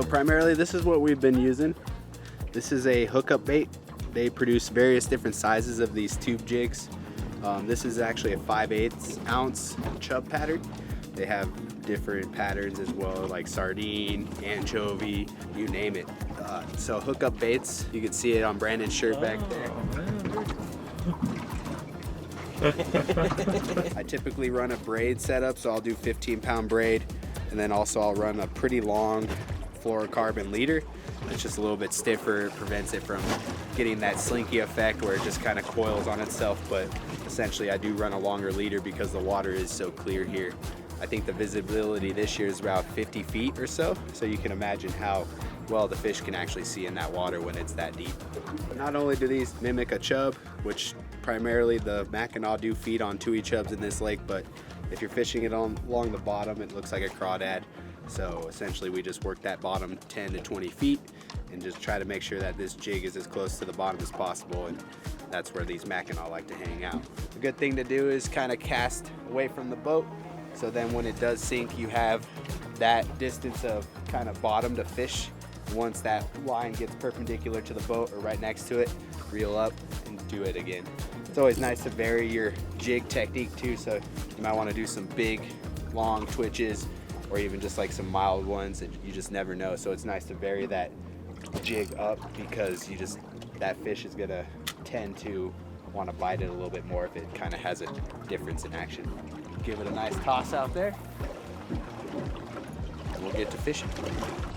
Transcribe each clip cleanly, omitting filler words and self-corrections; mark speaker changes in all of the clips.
Speaker 1: So primarily this is what we've been using. This is a hookup bait. They produce various different sizes of these tube jigs. This is actually a 5/8 ounce chub pattern. They have different patterns as well, like sardine, anchovy, you name it. So hookup baits, you can see it on Brandon's shirt back there. I typically run a braid setup, so I'll do 15-pound braid, and then also I'll run a pretty long fluorocarbon leader. It's just a little bit stiffer, it prevents it from getting that slinky effect where it just kind of coils on itself, but essentially I do run a longer leader because the water is so clear here. I think the visibility this year is about 50 feet or so, so you can imagine how well the fish can actually see in that water when it's that deep. But not only do these mimic a chub, which primarily the Mackinaw do feed on tui chubs in this lake, but if you're fishing it along the bottom, it looks like a crawdad. So essentially we just work that bottom 10 to 20 feet and just try to make sure that this jig is as close to the bottom as possible, and that's where these Mackinaw like to hang out. The good thing to do is kind of cast away from the boat, so then when it does sink you have that distance of kind of bottom to fish. Once that line gets perpendicular to the boat or right next to it, reel up and do it again. It's always nice to vary your jig technique too, so you might want to do some big long twitches or even just like some mild ones, and you just never know. So it's nice to vary that jig up because that fish is gonna tend to want to bite it a little bit more if it kind of has a difference in action. Give it a nice toss out there, and we'll get to fishing.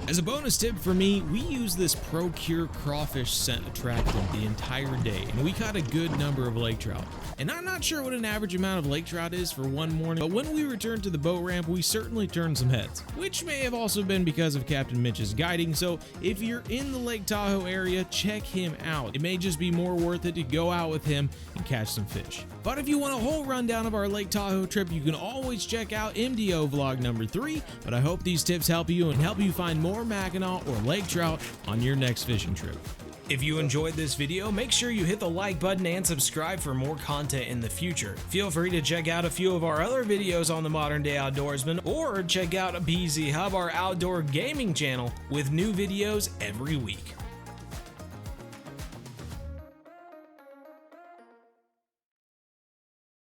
Speaker 2: As a bonus tip for me, we use this Procure crawfish scent attractant the entire day, and we caught a good number of lake trout. And I'm not sure what an average amount of lake trout is for one morning, but when we returned to the boat ramp, we certainly turned some heads, which may have also been because of Captain Mitch's guiding. So if you're in the Lake Tahoe area, check him out. It may just be more worth it to go out with him and catch some fish. But if you want a whole rundown of our Lake Tahoe trip, you can always check out MDO vlog number 3. But I hope these tips help you and help you find more Mackinaw or lake trout on your next fishing trip. If you enjoyed this video, make sure you hit the like button and subscribe for more content in the future. Feel free to check out a few of our other videos on the Modern Day Outdoorsman, or check out BZ Hub, our outdoor gaming channel, with new videos every week.